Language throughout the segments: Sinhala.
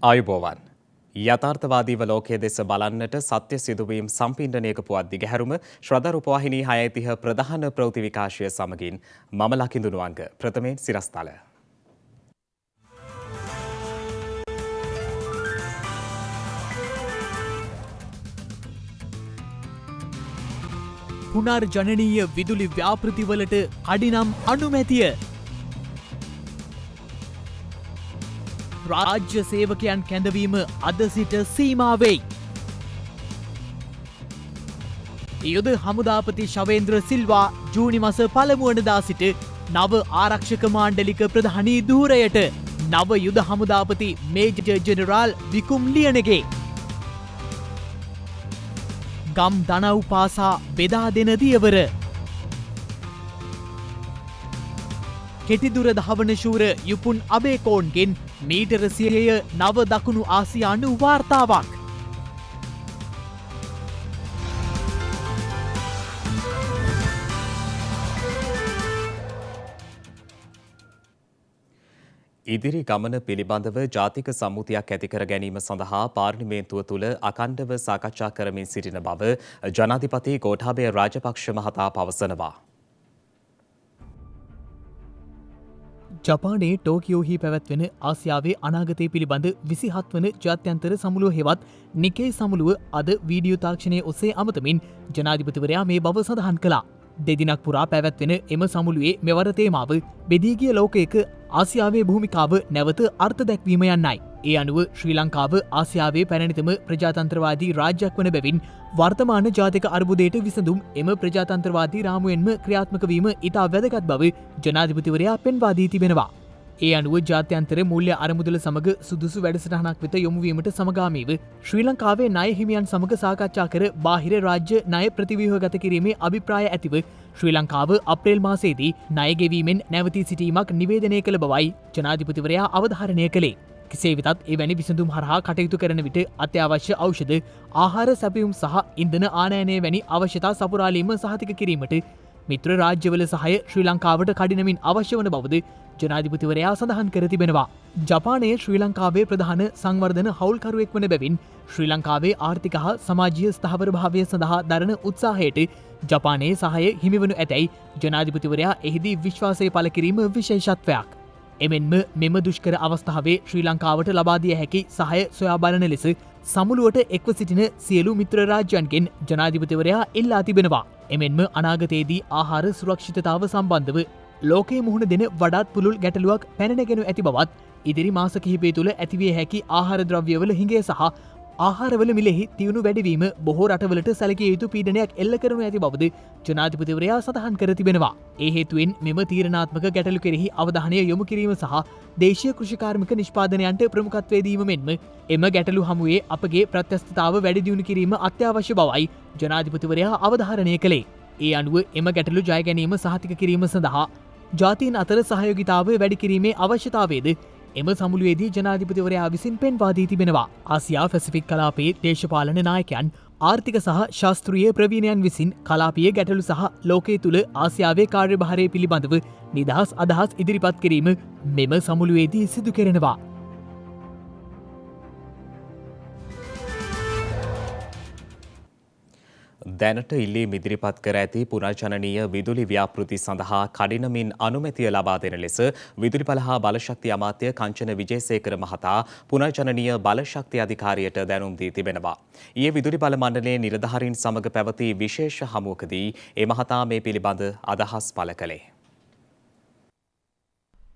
ආයුබෝවන්. යථාර්ථවාදීව ලෝකයේ දෙස බලන්නට සත්‍ය සිදුවීම් සම්පින්ඩනයක පුවත් දිගහැරුම ශ්‍රද්ධා රූපවාහිනී 6:30 ප්‍රධාන ප්‍රවෘත්ති විකාශය සමගින් මම ලකිඳුණු අංග ප්‍රථමයෙන් සිරස්තල. පුනර්ජනනීය විදුලි ව්‍යාපෘතිවලට කඩිනම් අනුමැතිය. රාජ්‍ය සේවකයන් කැඳවීම අද සිට සීමාවෙයි. යුද හමුදාපති ශවේන්ද්‍ර සිල්වා ජූනි මස පළමුවනදා සිට නව ආරක්ෂක මාණ්ඩලික ප්‍රධානී ධූරයට නව යුද හමුදාපති මේජර් ජෙනරාල් විකුම් ලියනගේ ගම් දනව් පාසා බෙදා දෙන දියවර. කෙටිදුර ධාවන ශූර යුපුන් අබේකෝන්ගෙන් මීටර 100 නව දකුණු ආසියානු වාර්තාවක්. ඉදිරි ගමන පිළිබඳව ජාතික සම්මුතියක් ඇති කර ගැනීම සඳහා පාර්ලිමේන්තුව තුළ අඛණ්ඩව සාකච්ඡා කරමින් සිටින බව ජනාධිපති ගෝඨාභය රාජපක්ෂ මහතා පවසනවා. ජපානයේ ටෝකියෝහි පැවැත්වෙන ආසියාවේ අනාගතය පිළිබඳ 27 වන ජාත්‍යන්තර සමුළුව හෙවත් නිකේ සමුළුව අද වීඩියෝ තාක්ෂණය ඔස්සේ අමතමින් ජනාධිපතිවරයා මේ බව සඳහන් කළා. දෙදිනක් පුරා පැවැත්වෙන එම සමුළුවේ මෙවර තේමාව බෙදී ගිය ලෝකයක ආසියාවේ භූමිකාව නැවත අර්ථ දැක්වීම යන්නයි. ඒ අනුව ශ්‍රී ලංකාව ආසියාවේ පැරණිතම ප්‍රජාතන්ත්‍රවාදී රාජ්‍යයක් වන බැවින් වර්තමාන ජාතික අර්බුදයට විසඳුම් එම ප්‍රජාතන්ත්‍රවාදී රාමුවෙන්ම ක්‍රියාත්මක වීම ඉතා වැදගත් බව ජනාධිපතිවරයා පෙන්වා දී තිබෙනවා. ඒ අනුව ජාත්‍යන්තර මූල්‍ය අරමුදල සමග සුදුසු වැඩසටහනක් වෙත යොමුවීමට සමගාමීව ශ්‍රී ලංකාවේ ණය හිමියන් සමග සාකච්ඡා කර බාහිර රාජ්‍ය ණය ප්‍රතිව්‍යුහගත කිරීමේ අභිප්‍රාය ඇතිව ශ්‍රී ලංකාව අප්‍රේල් මාසයේදී ණය ගෙවීමෙන් නැවතී සිටීමක් නිවේදනය කළ බවයි ජනාධිපතිවරයා අවධාරණය කළේ. කෙසේ වෙතත් එවැනි විසඳුම් හරහා කටයුතු කරන විට අත්‍යවශ්‍ය ඖෂධ, ආහාර සැපයුම් සහ ඉන්ධන ආනයනය වැනි අවශ්‍යතා සපුරාලීම සහතික කිරීමට මිත්‍ර රාජ්‍යවල සහාය ශ්‍රී ලංකාවට කඩිනමින් අවශ්‍ය වන බවද ජනාධිපතිවරයා සඳහන් කර තිබෙනවා. ජපානයේ ශ්‍රී ලංකාවේ ප්‍රධාන සංවර්ධන හවුල්කරුවෙක් වන බැවින් ශ්‍රී ලංකාවේ ආර්ථික හා සමාජීය ස්ථාවරභාවය සඳහා දරන උත්සාහයට ජපානයේ සහාය හිමිවනු ඇතැයි ජනාධිපතිවරයා එහිදී විශ්වාසය පළ කිරීම විශේෂත්වයක්. එමෙන්ම මෙම දුෂ්කර අවස්ථාවේ ශ්‍රී ලංකාවට ලබා දිය හැකි සහාය සොයා බලන ලෙස සමුළුවට එක්ව සිටින සියලු මිත්‍ර රාජ්‍යයන්ගෙන් ජනාධිපතිවරයා ඉල්ලා තිබෙනවා. එමෙන්ම අනාගතයේදී ආහාර සුරක්ෂිතතාව සම්බන්ධව ලෝකයේ මුහුණ දෙන වඩාත් පුළුල් ගැටලුවක් පැනනැගෙන ඇති බවත් ඉදිරි මාස කිහිපය තුළ ඇතිවිය හැකි ආහාර ද්‍රව්‍යවල හිඟය සහ ආහාරවල මිලෙහි තියුණු වැඩිවීම බොහෝ රටවලට සැලකිය යුතු පීඩනයක් එල්ල කරනු ඇති බවද ජනාධිපතිවරයා සඳහන් කර තිබෙනවා. ඒ හේතුවෙන් මෙම තීරණාත්මක ගැටලු කෙරෙහි අවධානය යොමු කිරීම සහ දේශීය කෘෂිකාර්මික නිෂ්පාදනයන්ට ප්‍රමුඛත්වය දීම මෙන්ම එම ගැටලු හමුවේ අපගේ ප්‍රත්‍යස්ථතාව වැඩි දියුණු කිරීම අත්‍යවශ්‍ය බවයි ජනාධිපතිවරයා අවධාරණය කළේ. ඒ අනුව එම ගැටලු ජය ගැනීම සහතික කිරීම සඳහා ජාතීන් අතර සහයෝගිතාව වැඩි කිරීමේ අවශ්‍යතාවයද එම සමුළුවේදී ජනාධිපතිවරයා විසින් පෙන්වා දී තිබෙනවා. ආසියා පැසිෆික් කලාපයේ දේශපාලන නායකයන්, ආර්ථික සහ ශාස්ත්‍රීය ප්‍රවීණයන් විසින් කලාපීය ගැටලු සහ ලෝකයේ තුල ආසියාවේ කාර්යභාරය පිළිබඳව නිදහස් අදහස් ඉදිරිපත් කිරීම මෙම සමුළුවේදී සිදු කෙරෙනවා. දැනට ඉල්ලීම් ඉදිරිපත් කර ඇති පුනර්ජනනීය විදුලි ව්‍යාපෘති සඳහා කඩිනමින් අනුමැතිය ලබා දෙන ලෙස විදුලිබල හා බලශක්ති අමාත්‍ය කංචන විජේසේකර මහතා පුනර්ජනනීය බලශක්ති අධිකාරියට දැනුම් දී තිබෙනවා. ඊයේ විදුලිබල මණ්ඩලයේ නිලධාරීන් සමග පැවති විශේෂ හමුවකදී ඒ මහතා මේ පිළිබඳ අදහස් පළ කළේ.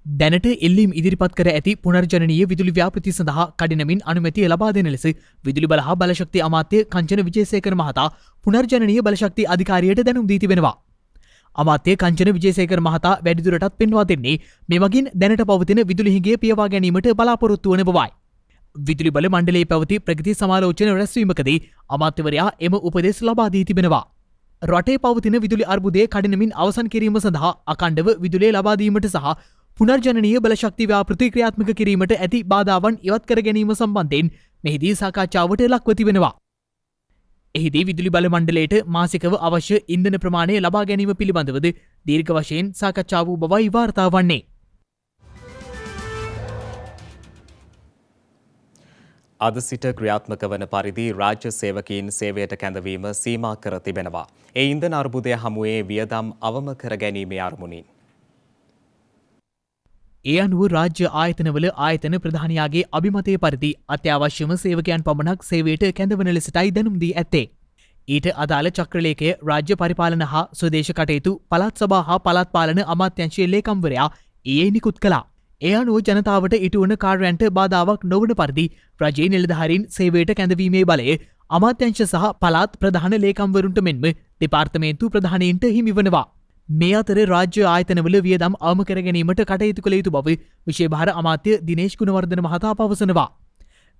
දැනට ඉල්ලීම් ඉදිරිපත් කර ඇති පුනර්ජනනීය විදුලි ව්‍යාපෘති සඳහා කඩිනමින් අනුමැතිය ලබා දෙන ලෙස විදුලිබල හා බලශක්ති අමාත්‍ය කංචන විජේසේකර මහතා පුනර්ජනනීය බලශක්ති අධිකාරියට දැනුම් දී තිබෙනවා. අමාත්‍ය කංචන විජේසේකර මහතා වැඩිදුරටත් පෙන්වා දෙන්නේ මේ වගින් දැනට පවතින විදුලි හිඟය පියවා ගැනීමට බලාපොරොත්තු වන බවයි. විදුලිබල මණ්ඩලයේ පැවති ප්‍රගති සමාලෝචන රැස්වීමකදී අමාත්‍යවරයා එම උපදෙස් ලබා දී තිබෙනවා. රටේ පවතින විදුලි අර්බුදය කඩිනමින් අවසන් කිරීම සඳහා අඛණ්ඩව විදුලිය ලබා දීමට සහ පුනර්ජනනීය බලශක්ති ව්‍යාපෘති ක්‍රියාත්මක කිරීමට ඇති බාධාවන් ඉවත් කර ගැනීම සම්බන්ධයෙන් මෙහිදී සාකච්ඡාවට ලක්ව තිබෙනවා. එහිදී විදුලි බල මණ්ඩලයට මාසිකව අවශ්‍ය ඉන්ධන ප්‍රමාණය ලබා ගැනීම පිළිබඳවද දීර්ඝ වශයෙන් සාකච්ඡා වූ බවයි වාර්තා වන්නේ. අද සිට ක්‍රියාත්මක වන පරිදි රාජ්‍ය සේවකීන් සේවයට කැඳවීම සීමා කර තිබෙනවා. ඒ ඉන්ධන අර්බුදය හමුවේ වියදම් අවම කර ගැනීමේ අරමුණින්. ඒ අනුව රාජ්‍ය ආයතනවල ආයතන ප්‍රධානයාගේ අභිමතය පරිදි අත්‍යවශ්‍යම සේවකයන් පමණක් සේවයට කැඳවන ලෙසටයි දැනුම් දී ඇත්තේ. ඊට අදාළ චක්‍රලේඛය රාජ්‍ය පරිපාලන හා ස්වදේශ කටයුතු පළාත් සභා හා පළාත් පාලන අමාත්‍යංශයේ ලේකම්වරයා ඊයේ නිකුත් කළා. ඒ අනුව ජනතාවට ඉටුවන කාර්යයන්ට බාධාවක් නොවන පරිදි රජයේ නිලධාරීන් සේවයට කැඳවීමේ බලය අමාත්‍යංශ සහ පළාත් ප්‍රධාන ලේකම්වරුන්ට මෙන්ම දෙපාර්තමේන්තු ප්‍රධානීන්ට හිමිවනවා. මේ අතර රාජ්‍ය ආයතනවල වියදම් අවම කර ගැනීමට කටයුතු කළ යුතු බව විශේෂ භාර අමාත්‍ය දිනේෂ් ගුණවර්ධන මහතා පවසනවා.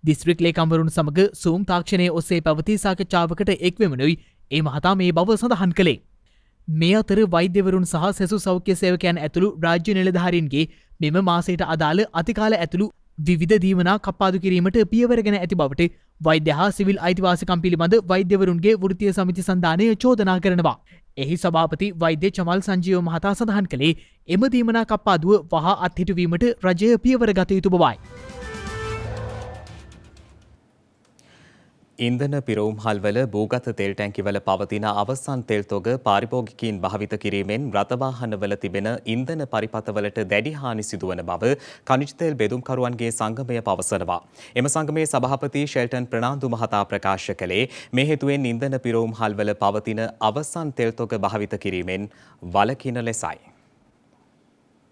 දිස්ත්‍රික් ලේකම්වරුන් සමග සූම් තාක්ෂණයේ ඔස්සේ පැවති සාකච්ඡාවකට එක්වෙමනුයි ඒ මහතා මේ බව සඳහන් කළේ. මේ අතර වෛද්‍යවරුන් සහ සෙසු සෞඛ්‍ය සේවකයන් ඇතුළු රාජ්‍ය නිලධාරීන්ගේ මෙම මාසයට අදාළ අතිකාල ඇතුළු විවිධ දීමනා කප්පාදු කිරීමට පියවරගෙන ඇති බවට වෛද්‍ය හා සිවිල් අයිතිවාසිකම් පිළිබඳ වෛද්‍යවරුන්ගේ වෘත්තීය සමිති සන්ධානය චෝදනා කරනවා. එහි සභාපති වෛද්‍ය චමල් සංජීව මහතා සඳහන් කළේ එම දීමනා කප්පාදුව වහා අත්හිටුවීමට රජය පියවර ගත යුතු බවයි. ඉන්ධන පිරවුම්හල්වල භූගත තෙල් ටැංකිවල පවතින අවසන් තෙල් තොග පාරිභෝගිකයින් භාවිත කිරීමෙන් රථවාහනවල තිබෙන ඉන්ධන පරිපථවලට දැඩි හානි සිදුවන බව ඛනිජ තෙල් බෙදුම්කරුවන්ගේ සංගමය පවසනවා. එම සංගමේ සභාපති ෂෙල්ටන් ප්‍රනාන්දු මහතා ප්‍රකාශ කළේ මේ හේතුවෙන් ඉන්ධන පිරවුම්හල්වල පවතින අවසන් තෙල් තොග භාවිත කිරීමෙන් වළකින ලෙසයි.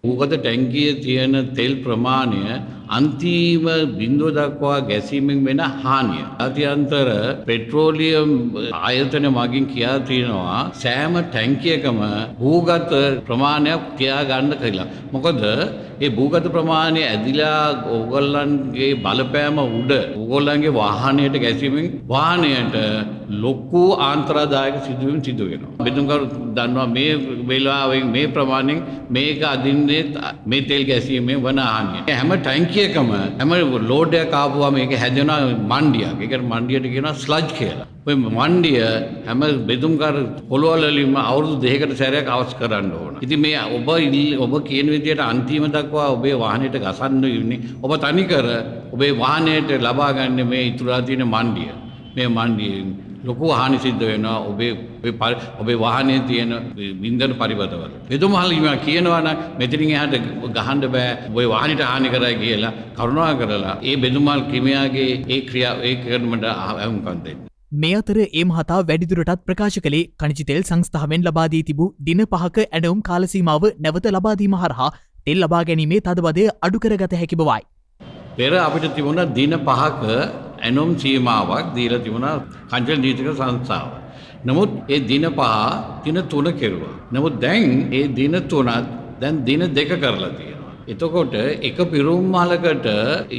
භූගත ටැංකියේ තියෙන තෙල් ප්‍රමාණය අන්තිම බිඳුව දක්වා ගැසීමෙන් වෙන හානිය. අතියන්තර පෙට්‍රෝලියම් ආයතන මගින් කියා තියෙනවා සෑම ටැංකියකම භූගත ප්‍රමාණයක් තියා ගන්න කියලා. මොකද ඒ භූගත ප්‍රමාණය ඇදිලා ඕගොල්ලන්ගේ බලපෑම උඩ ඕගොල්ලන්ගේ වාහනයට ගැසීමෙන් වාහනයට ලොකු ආන්තරදායක සිදුවීම් සිදු වෙනවා. බෙදුම්කරු දන්නවා මේ වෙලාවෙන් මේ ප්‍රමාණයෙන් මේක අදින්නේ මේ තෙල් ගැසීමෙන් වන හානිය. හැම ටැංකියකම හැම ලෝඩයක් ආපුවා මේක හැදෙන මණ්ඩියක්. ඒකට මණ්ඩියට කියනවා ස්ලජ් කියලා. ඔය මණ්ඩිය හැම බෙදුම්කර පොළොවල් වලින්ම අවුරුදු 2කට සැරයක් අවස් කරන්න ඕන. ඉතින් මේ ඔබ කියන විදිහට අන්තිම දක්වා ඔබේ වාහනයට ගසන්න ඉන්නේ. ඔබ තනිකර ඔබේ වාහනයට ලබා ගන්න මේ ඉතුරුලා තියෙන මණ්ඩිය. මේ මණ්ඩියෙන් ලොකු හානි සිද්ධ වෙනවා ඔබේ වාහනේ තියෙන ඉන්ධන පරිවර්තවල. බෙදුම්හල් කියනවා නම් මෙතනින් එහාට ගහන්න බෑ ඔබේ වාහනේට හානි කරයි කියලා කරුණා කරලා ඒ බෙදුම්හල් ක්‍රිමියාගේ ඒ ක්‍රියා ඒ කරනකට අහුම්කම් දෙන්න. මේ අතර ඒ මහතා වැඩිදුරටත් ප්‍රකාශ කළේ ඛනිජ තෙල් සංස්ථාවෙන් ලබා දී තිබූ දින 5ක ඇඩවුම් කාල සීමාව නැවත ලබා දීම හරහා තෙල් ලබා ගැනීමේ තදබදය අඩු කරගත හැකි බවයි. පෙර අපිට තිබුණ දින 5ක ඇනොම් සීමාවක් දීලා තිබුණා කංචල නීතික සංස්ථාව. නමුත් ඒ දින 5 දින 3 කෙරුවා. නමුත් දැන් ඒ දින 3ත් දැන් දින 2 කරලා තියෙනවා. එතකොට එක පිරුම්මලකට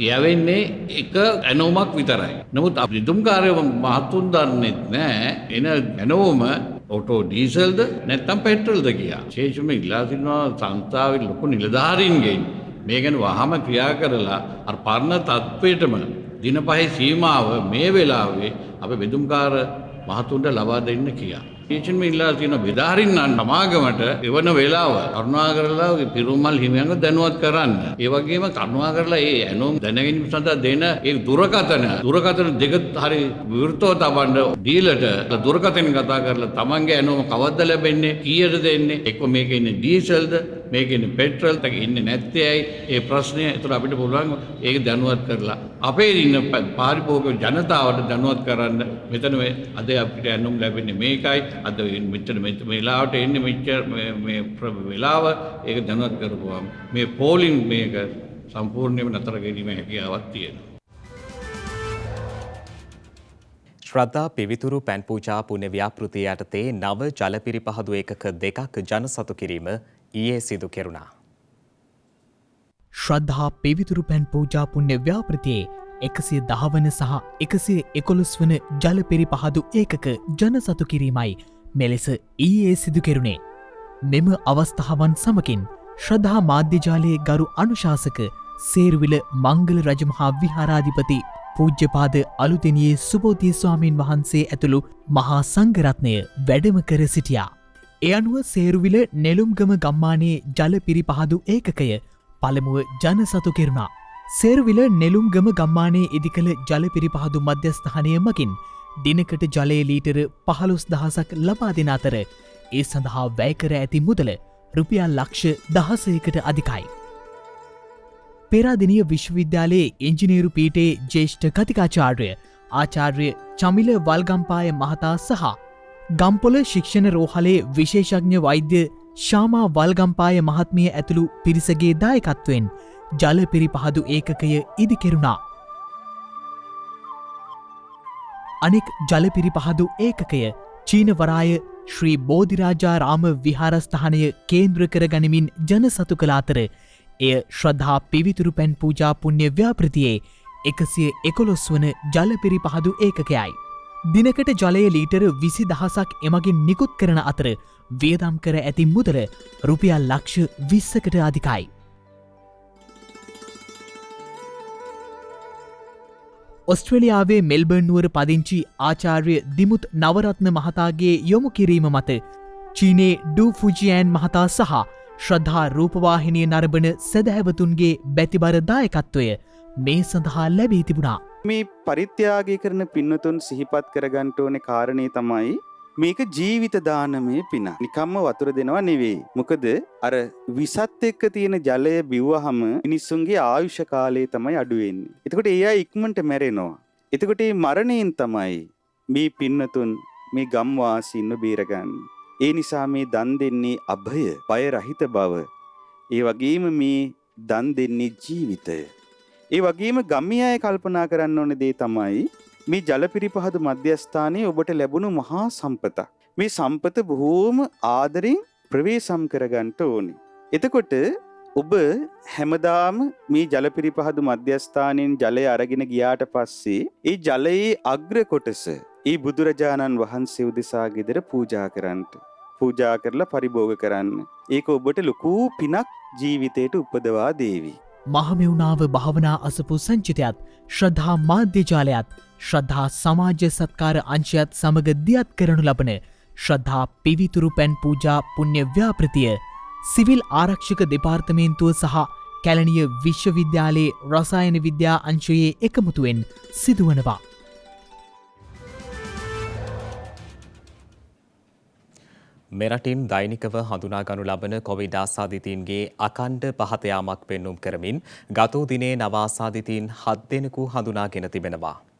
යවෙන්නේ එක ඇනෝමක් විතරයි. නමුත් බෙදුම්කාරයෝ මහතුන් දන්නෙත් නෑ එන ඇනෝම ඔටෝ ඩීසල්ද නැත්නම් පෙට්‍රල්ද කියලා. විශේෂයෙන්ම ඉල්ලා සිටිනවා සංස්ථාවේ ලොකු නිලධාරීන්ගෙන් මේ ගැන වහම ක්‍රියා කරලා අර පරණ තත්ත්වයටම දින 5 සීමාව මේ වෙලාවේ අපේ බෙදුම්කාර මහතුන්ට ලබා දෙන්න කියා. විශේෂයෙන්ම ඉල්ලා තියෙන බෙදාරින් සමාගමට එවන වෙලාව කරුණාකරලා පිරුම්මල් හිමියන්ව දැනුවත් කරන්න. ඒ වගේම කරුණාකරලා ඒ ඇනෝම් දැනගැනීම සඳහා දෙන ඒ දුරකථන දෙක හරි විවෘතව තබන්න ඩීලර්ට දුරකථන කතා කරලා තමන්ගේ ඇනෝම කවද්ද ලැබෙන්නේ කීයද දෙන්නේ එක්ක මේකේ ඉන්නේ ඩීසල්ද මේකේ ඉන්නේ පෙට්‍රල් තක ඉන්නේ නැත්තේ ඇයි ඒ ප්‍රශ්නය ඒතර අපිට පුළුවන් ඒක දැනුවත් කරලා අපේ ඉන්න පාරිභෝගික ජනතාවට දැනුවත් කරන්න මෙතන අද අපිට ඇනෝම් ලැබෙන්නේ මේකයි අද මෙච්චර මේ වෙලාවට එන්නේ මෙච්චර මේ වෙලාව ඒක දැනුවත් කරපුවාම මේ පෝලිං මේක සම්පූර්ණයෙන්ම නතර කිරීමේ හැකියාවක් තියෙනවා. ශ්‍රද්ධා පිවිතුරු පැන් පූජා පුණ්‍ය ව්‍යාපෘතිය යටතේ නව ජල පිරිපහදු ඒකක 2ක් ජනසතු කිරීම ඊයේ සිදු කෙරුණා. ශ්‍රද්ධා පිවිතුරු පැන් පූජා පුණ්‍ය ව්‍යාපෘතියේ 110 වන සහ 111 වන ජල පිරිපහදු ඒකක ජනසතු කිරීමයි මෙලෙස ඊයේ සිදු කෙරුණේ. මෙම අවස්ථාවන් සමගින් ශ්‍රද්ධා මාධ්‍යජාලයේ ගරු අනුශාසක සේරුවිල මංගල රජමහා විහාරාධිපති පූජ්‍යපාද අලුතෙනියේ සුබෝධි ස්වාමීන් වහන්සේ ඇතුළු මහා සංඝරත්නය වැඩම කර සිටියා. ඒ අනුව සේරුවිල නෙළුම්ගම ගම්මානයේ ජල පිරිපහදු ඒකකය පළමුව ජනසතු කෙරුණා. සේරුවිල නෙළුම්ගම ගම්මානයේ ඉදිකළ ජල පිරිපහදු මධ්‍යස්ථානය මගින් දිනකට ජලය ලීටර 15,000ක් ලබා දෙන අතර ඒ සඳහා වැෑකර ඇති මුදල රුපියල් ලක්ෂ 16කට අධිකයි. පේරාදෙණිය විශ්වවිද්‍යාලයේ ඉංජිනේරු පීඨයේ ජ්‍යෙෂ්ඨ කතිකාචාර්ය ආචාර්ය චමිල වල්ගම්පාය මහතා සහ ගම්පොල ශික්ෂණ රෝහලේ විශේෂඥ වෛද්‍ය ශාමා වල්ගම්පාය මහත්මිය ඇතුළු පිරිසගේ දායකත්වයෙන් ජල පිරිපහදු ඒකකය ඉදිකෙරුණා. අනෙක් ජල පිරිපහදු ඒකකය චීනවරාය ශ්‍රී බෝධිරාජාරාම විහාරස්ථානය කේන්ද්‍ර කර ගනිමින් ජනසතු කළ අතර එය ශ්‍රද්ධා පිවිතුරු පැන් පූජා පුණ්‍ය ව්‍යාපෘතියේ 111 වන ජල පිරිපහදු ඒකකයයි. දිනකට ජලය ලීටර 20,000ක් එමගින් නිකුත් කරන අතර වියදම් කර ඇති මුදල රුපියල් ලක්ෂ 20කට අධිකයි. ඔස්ට්‍රේලියාවේ මෙල්බර්න් නුවර පදිංචි ආචාර්ය දිමුත් නවරත්න මහතාගේ යොමු කිරීම මත චීනයේ ඩු ෆුජියෑන් මහතා සහ ශ්‍රද්ධා රූපවාහිනිය නරඹන සැදැහැවතුන්ගේ බැතිබර දායකත්වය මේ සඳහා ලැබී තිබුණා. මේ පරිත්‍යාගය කරන පින්නතුන් සිහිපත් කරගන්න ඕනේ කාරණේ තමයි මේක ජීවිත දානමය පින. නිකම්ම වතුර දෙනවා නෙවෙයි. මොකද අර විසත් එක්ක තියෙන ජලය බිව්වහම මිනිස්සුන්ගේ ආයුෂ කාලය තමයි අඩු වෙන්නේ. එතකොට ඒ අය ඉක්මනට මැරෙනවා. එතකොට මේ මරණයෙන් තමයි මේ පින්නතුන් මේ ගම් වාසීන්ව බේරගන්නේ. ඒ නිසා මේ දන් දෙන්නේ අභය, බය රහිත බව. ඒ වගේම මේ දන් දෙන්නේ ජීවිතය. ඒ වගේම ගම්මිය අය කල්පනා කරන්න ඕන දේ තමයි මේ ජල පිරිපහදු මධ්‍යස්ථානයේ ඔබට ලැබුණු මහා සම්පත. මේ සම්පත බොහෝම ආදරෙන් ප්‍රවේශම් කරගන්න ඕනේ. එතකොට ඔබ හැමදාම මේ ජල පිරිපහදු මධ්‍යස්ථානයෙන් ජලය අරගෙන ගියාට පස්සේ ඒ ජලයේ අග්‍ර කොටස ඒ බුදුරජාණන් වහන්සේ උදෙසා ගෙදර පූජා කරන්න. පූජා කරලා පරිභෝග කරන්න. ඒක ඔබට ලොකු පිනක් ජීවිතයට උපදවා දේවි. මහමෙවුනාව භාවනා අසපු සංචිතයත් ශ්‍රද්ධා මාධ්‍යජාලයත් ශ්‍රද්ධා සමාජ සත්කාර අංශයත් සමග දියත් කරනු ලබන ශ්‍රද්ධා පිවිතුරු පැන් පූජා පුණ්‍ය ව්‍යාපෘතිය සිවිල් ආරක්ෂක දෙපාර්තමේන්තුව සහ කැලණිය විශ්වවිද්‍යාලයේ රසායන විද්‍යා අංශයේ එකමුතුවෙන් සිදුවනවා. මෙරටින් දෛනිකව හඳුනාගනු ලබන කොවිඩ් ආසාදිතයින්ගේ අකණ්ඩ පහත යාමක් පෙන්නුම් කරමින් ගත වූ දිනේ නව ආසාදිතයින් 7 දෙනෙකු හඳුනාගෙන තිබෙනවා.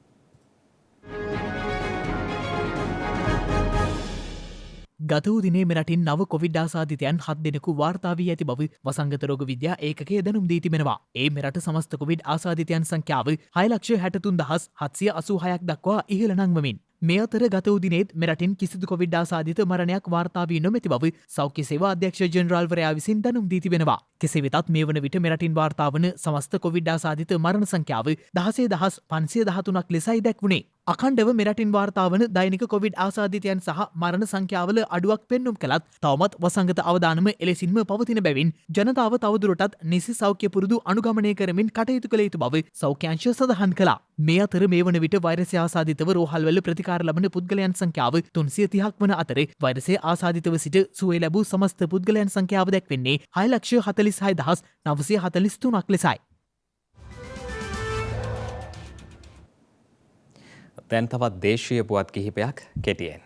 ගත වූ දිනේ මෙරටින් නව කොවිඩ් ආසාදිතයන් 7 දෙනෙකු වාර්තා වී ඇති බව වසංගත රෝග විද්‍යා ඒකකය දැනුම් දී තිබෙනවා. ඒ මෙරට සමස්ත කොවිඩ් ආසාදිතයන් සංඛ්‍යාව 6,63,786ක් දක්වා ඉහළ නංවමින් මේ අතර ගත වූ දිනේත් මෙරටින් කිසිදු කොවිඩ් ආසාදිත මරණයක් වාර්තා වී නොමැති බව සෞඛ්‍ය සේවා අධ්‍යක්ෂ ජෙනරාල්වරයා විසින් දැනුම් දී තිබෙනවා. කෙසේ වෙතත් මේ වන විට මෙරටින් වාර්තා වන සමස්ත කොවිඩ් ආසාදිත මරණ සංඛ්‍යාව 16,513ක් ලෙසයි දැක්වුණේ. අඛණ්ඩව මෙරටින් වාර්තා වන දෛනික කොවිඩ් ආසාදිතයන් සහ මරණ සංඛ්‍යාවල අඩුවක් පෙන්නුම් කළත් තවමත් වසංගත අවදානම එලෙසින්ම පවතින බැවින් ජනතාව තවදුරටත් නිසි සෞඛ්‍ය පුරුදු අනුගමනය කරමින් කටයුතු කළ යුතු බව සෞඛ්‍ය අංශය සඳහන් කළා. මේ අතර මේ වන විට වෛරසය ආසාදිතව රෝහල්වල ප්‍රතිකාර ලබන පුද්ගලයන් සංඛ්‍යාව 330ක් වන අතර වෛරසය ආසාදිතව සිට සුවය ලැබූ සමස්ත පුද්ගලයන් සංඛ්‍යාව දැක්වෙන්නේ 6,46,943ක් ලෙසයි. දැන් තවත් දේශීය පුවත් කිහිපයක් කෙටියෙන්.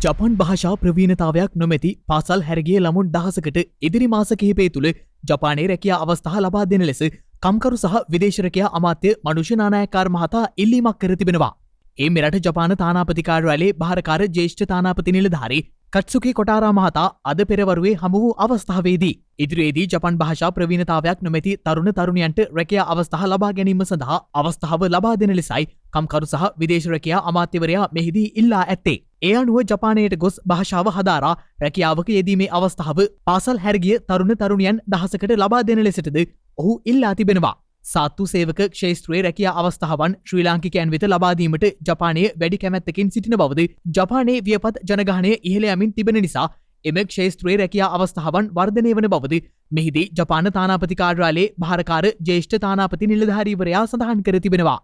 ජපන් භාෂා ප්‍රවීණතාවයක් නොමැති පාසල් හැරගිය ළමුන් දහසකට ඉදිරි මාස කිහිපය තුළ ජපානයේ රැකියා අවස්ථා ලබා දෙන ලෙස කම්කරු සහ විදේශ රැකියා අමාත්‍ය මනුෂ්‍ය නානායක්කාර මහතා ඉල්ලීමක් කර තිබෙනවා. ඒ මෙරට ජපාන තානාපති කාර්යාලයේ භාරකාර ජ්‍යෙෂ්ඨ තානාපති නිලධාරී කට්සුකි කොටාරා මහතා අද පෙරවරුවේ හමු වූ අවස්ථාවේදී ඉදිරියේදී ජපන් භාෂා ප්‍රවීණතාවයක් නොමැති තරුණ තරුණියන්ට රැකියා අවස්ථා ලබා ගැනීම සඳහා අවස්ථාව ලබා දෙන ලෙසයි කම්කරු සහ විදේශ රැකියා අමාත්‍යවරයා මෙහිදී ඉල්ලා ඇත්තේ. ඒ අනුව ජපානයට ගොස් භාෂාව හදාරා රැකියාවක යෙදීමේ අවස්ථාව පාසල් හැරගිය තරුණ තරුණියන් දහසකට ලබා දෙන ලෙසටද ඔහු ඉල්ලා තිබෙනවා. සාත්තු සේවක ක්ෂේත්‍රයේ රැකියා අවස්ථාවන් ශ්‍රී ලාංකිකයන් වෙත ලබා දීමට ජපානයේ වැඩි කැමැත්තකින් සිටින බවද ජපානයේ වියපත් ජනගහනය ඉහළ යමින් තිබෙන නිසා එම ක්ෂේත්‍රයේ රැකියා අවස්ථාවන් වර්ධනය වන බවද මෙහිදී ජපාන තානාපති කාර්යාලයේ භාරකාර ජ්‍යෙෂ්ඨ තානාපති නිලධාරීවරයා සඳහන් කර තිබෙනවා.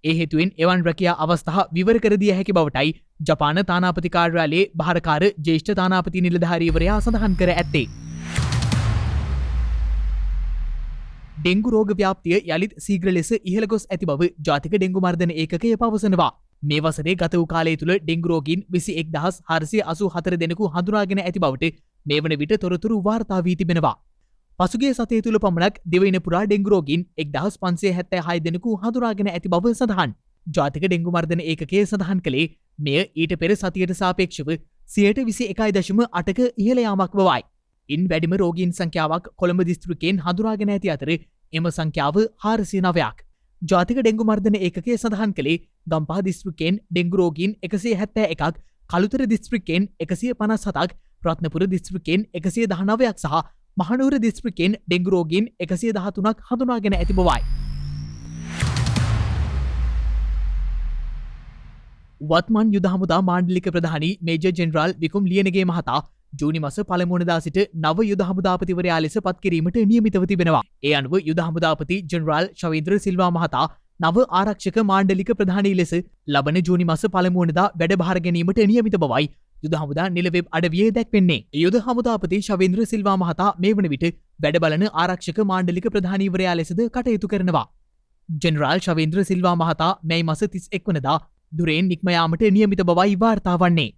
ඒ හේතුවෙන් එවන් රැකියා අවස්ථා විවර කර දිය හැකි බවටයි ජපාන තානාපති කාර්යාලයේ භාරකාර ජ්‍යෙෂ්ඨ තානාපති නිලධාරීවරයා සඳහන් කර ඇත්තේ. ඩෙංගු රෝග ව්‍යාප්තිය යළිත් සීග්‍ර ලෙස ඉහළ ගොස් ඇති බව ජාතික ඩෙංගු මර්ධන ඒකකය පවසනවා. මේ වසරේ ගත වූ කාලය තුළ ඩෙංගු රෝගීන් 21,484 දෙනෙකු හඳුනාගෙන ඇති බවට මේ වන විට තොරතුරු වාර්තා වී තිබෙනවා. පසුගිය සතිය තුළ පමණක් දෙවයින පුරා ඩෙංගු රෝගීන් 1576 දෙනෙකු හඳුනාගෙන ඇති බව සඳහන්. ජාතික ඩෙංගු මර්ධන ඒකකය සඳහන් කළේ මෙය ඊට පෙර සතියට සාපේක්ෂව 21.8ක ඉහළ යාමක් බවයි. ඉන් වැඩිම රෝගීන් සංඛ්‍යාවක් කොළඹ දිස්ත්‍රික්කයෙන් හඳුනාගෙන ඇති අතර එම සංඛ්‍යාව 409ක්. ජාතික ඩෙංගු මර්ධන ඒකකය සඳහන් කළේ ගම්පහ දිස්ත්‍රික්කයෙන් ඩෙංගු රෝගීන් 171ක්, කළුතර දිස්ත්‍රික්කයෙන් 157ක්, රත්නපුර දිස්ත්‍රික්කයෙන් 119ක් සහ මහනුවර දිස්ත්‍රික්කයෙන් ඩෙංගු රෝගීන් 113ක් හඳුනාගෙන ඇති බවයි. වත්මන් යුද හමුදා මාණ්ඩලික ප්‍රධානී මේජර් ජෙනරාල් විකුම් ලියනගේ මහතා ජූනි මස පළමු වනදා සිට නව යුද හමුදාපතිවරයා ලෙස පත් කිරීමට නියමිතව තිබෙනවා. ඒ අනුව යුද හමුදාපති ජෙනරාල් ශවේන්ද්‍ර සිල්වා මහතා නව ආරක්ෂක මාණ්ඩලික ප්‍රධානී ලෙස ලබන ජූනි මස පළමු වනදා වැඩභාර ගැනීමට නියමිත බවයි යුද හමුදා නිල වෙබ් අඩවියේ දැක්වෙන්නේ. යුද හමුදාපති ශවේන්ද්‍ර සිල්වා මහතා මේ වන විට වැඩ බලන ආරක්ෂක මාණ්ඩලික ප්‍රධානීවරයා ලෙසද කටයුතු කරනවා. ජෙනරාල් ශවේන්ද්‍ර සිල්වා මහතා මැයි මස 31 වනදා දුරෙන් නික්ම යාමට නියමිත බවයි වාර්තා වන්නේ.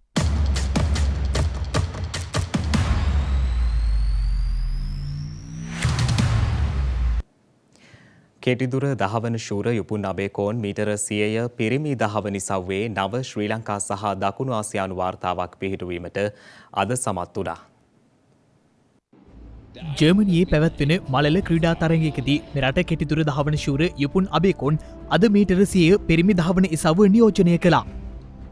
කෙටිදුර දහවන ශූර යුපුන් අබේකෝන් මීටර 100 පිරිමි දහවනි සව්වේ නව ශ්‍රී ලංකා සහ දකුණු ආසියානු වාර්තාවක් පිහිටුවීමට අද සමත් වුණා. ජර්මනියේ පැවැත්වෙන මලල ක්‍රීඩා තරගයකදී මෙරට කෙටිදුර දහවන ශූර යුපුන් අබේකෝන් අද මීටර 100 පිරිමි දහවන ඉසව්ව නියෝජනය කළා.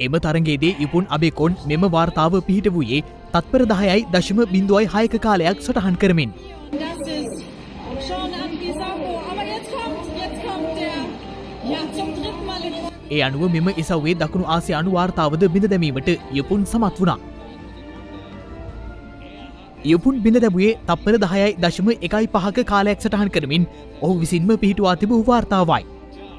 එම තරගයේදී යුපුන් අබේකෝන් මෙම වාර්තාව පිහිටවුවේ තත්පර 10.06ක කාලයක් සටහන් කරමින්. ඒ අනුව මෙම ඉසව්වේ දකුණු ආසියානු වාර්තාවද බිඳ දැමීමට යුපුන් සමත් වුණා. යුපුන් බිඳ දැමුවේ තප්පර 10.15ක කාලයක් සටහන් කරමින් ඔහු විසින්ම පිහිටුවා තිබූ වාර්තාවයි.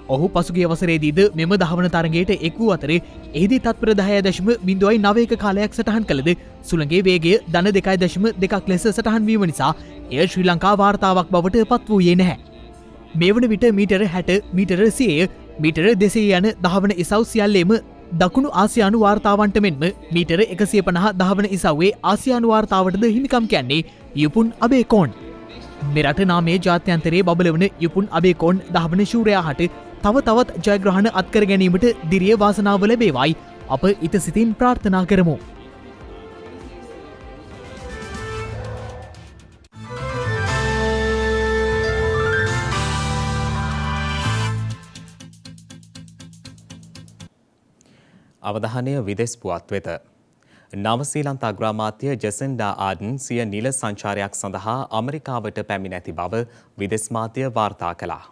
ඔහු පසුගිය වසරේදීද මෙම දහවන තරගයට එක් වූ අතර එහිදී තත්පර 10.09ක කාලයක් සටහන් කළද සුළඟේ වේගය ධන 2.2ක් ලෙස සටහන් වීම නිසා එය ශ්‍රී ලංකා වාර්තාවක් බවට පත් වූයේ නැහැ. මේ වන විට මීටර 60, මීටර 100, මීටර 200 යන දහවන ඉසව් සියල්ලේම දකුණු ආසියානු වාර්තාවන්ට මෙන්ම මීටර 150 දහවන ඉසව්වේ ආසියානු වාර්තාවටද හිමිකම් කියන්නේ යුපුන් අබේකෝන්. මෙරට නාමයේ ජාත්‍යන්තරයේ බබලවන යුපුන් අබේකෝන් දහවන ශූරයා හට තව තවත් ජයග්‍රහණ අත්කර ගැනීමට දිරිය වාසනාව ලැබේවායි අප ඉත සිතින් ප්‍රාර්ථනා කරමු. අවධානය විදෙස් පුවත් වෙත. නවසීලන්ත අග්‍රාමාත්‍ය ජෙසින්ඩා ආඩන් සිය නිල සංචාරයක් සඳහා ඇමරිකාවට පැමිණ ඇති බව විදෙස් මාධ්‍ය වාර්තා කළා.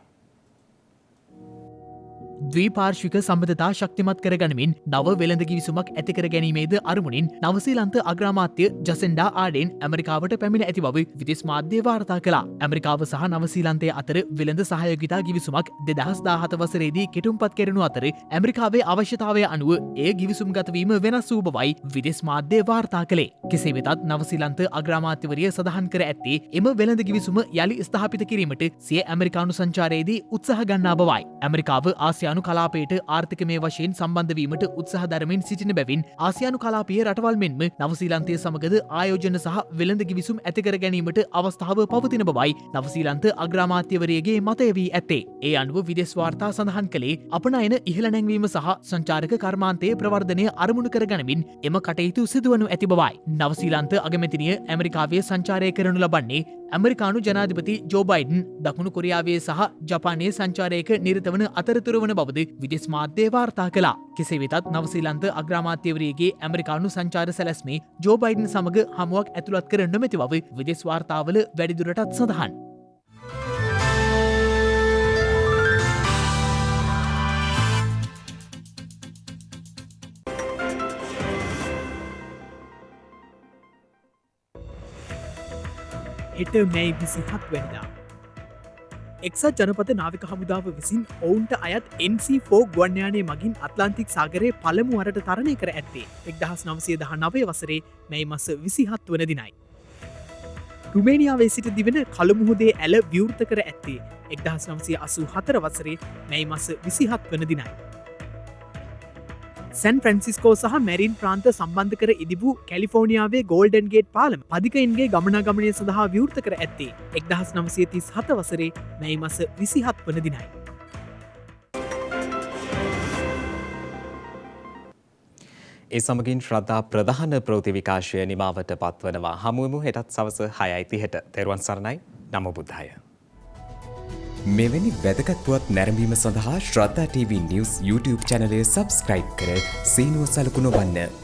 ද්විපාර්ශ්වික සම්බන්ධතා ශක්තිමත් කර ගනිමින් නව වෙළඳ කිවිසුමක් ඇති කර ගැනීමේද අරමුණින් නවසීලන්ත අග්‍රාමාත්‍ය ජසෙන්ඩා ආඩෙන් ඇමරිකාවට පැමිණ ඇති බව විදෙස් මාධ්‍ය වාර්තා කළා. ඇමරිකාව සහ නවසීලන්තය අතර වෙළඳ සහයෝගිතා කිවිසුමක් 2017 වසරේදී කෙටුම්පත් කෙරෙනු අතර ඇමරිකාවේ අවශ්‍යතාවය අනුව එය කිවිසුම්ගත වීම වෙනස් වූ බවයි විදෙස් මාධ්‍ය වාර්තා කළේ. කෙසේ වෙතත් නවසීලන්ත අග්‍රාමාත්‍යවරිය සඳහන් කර ඇත්තේ එම වෙළඳ කිවිසුම යලි ස්ථාපිත කිරීමට සිය ඇමරිකානු සංචාරයේදී උත්සාහ ගන්නා බවයි. ඇමරිකාව ආසියානු කලාපයට ආර්ථිකමය වශයෙන් සම්බන්ධ වීමට උත්සාහ දරමින් සිටින බැවින් ආසියානු කලාපීය රටවල් මෙන්ම නවසීලන්තය සමගද ආයෝජන සහ වෙළඳ කිවිසුම් ඇති කර ගැනීමට අවස්ථාව පවතින බවයි නවසීලන්ත අග්‍රාමාත්‍යවරියගේ මතය වී ඇත්තේ. ඒ අනුව විදෙස් වාර්තා සඳහන් කළේ අපනයන ඉහළ නැංවීම සහ සංචාරක කර්මාන්තයේ ප්‍රවර්ධනය අරමුණු කර ගනිමින් එම කටයුතු සිදුවනු ඇති බවයි. නවසීලන්ත අගමැතිනිය ඇමරිකාවේ සංචාරය කරනු ලබන්නේ ඇමරිකානු ජනාධිපති ජෝ බයිඩන් දකුණු කොරියාවේ සහ ජපානයේ සංචාරයක නිරත වන අතරතුර වන බවද විදෙස් මාධ්‍ය වාර්තා කළා. කෙසේ වෙතත් නවසීලන්ත අග්‍රාමාත්‍යවරියගේ ඇමරිකානු සංචාර සැලැස්මේ ජෝ බයිඩන් සමග හමුවක් ඇතුළත් කර නොමැති බව විදෙස් වාර්තාවල වැඩිදුරටත් සඳහන්. හෙට මැයි 27 වෙනිදා එක්සත් ජනපත නාවික හමුදාව විසින් ඔවුන්ට අයත් NC4 ගුවන්යානය මගින් අත්ලාන්තික් සාගරයේ පළමු වරට තරණය කර ඇත්තේ 1919 වසරේ මැයි මස 27 වන දිනයි. රුමේනියාවේ සිට දිවෙන කළුමුහුදේ ඇල විවෘත කර ඇත්තේ 1984 වසරේ මැයි මස 27 වන දිනයි. සැන් ෆ්‍රැන්සිස්කෝ සහ මැරින් ප්‍රාන්ත සම්බන්ධ කර ඉදිබූ කැලිෆෝනියාවේ ගෝල්ඩන් ගේට් පාලම පදිකයින්ගේ ගමනාගමනය සඳහා විවෘත කර ඇත්තේ 1937 වසරේ මැයි මස 27 වන දිනයි. ඒ සමගින් ශ්‍රද්ධා ප්‍රධාන ප්‍රවෘත්ති විකාශය නිමාවට පත්වනවා. හමුවෙමු හෙටත් සවස 6:30ට. තෙරුවන් සරණයි. නමෝ බුද්ධාය. මෙවැනි වැදගත් පුවත් නැරඹීම සඳහා ශ්‍රද්ධා TV News YouTube channel එක subscribe කර සීනුව සලකුණ වන්න.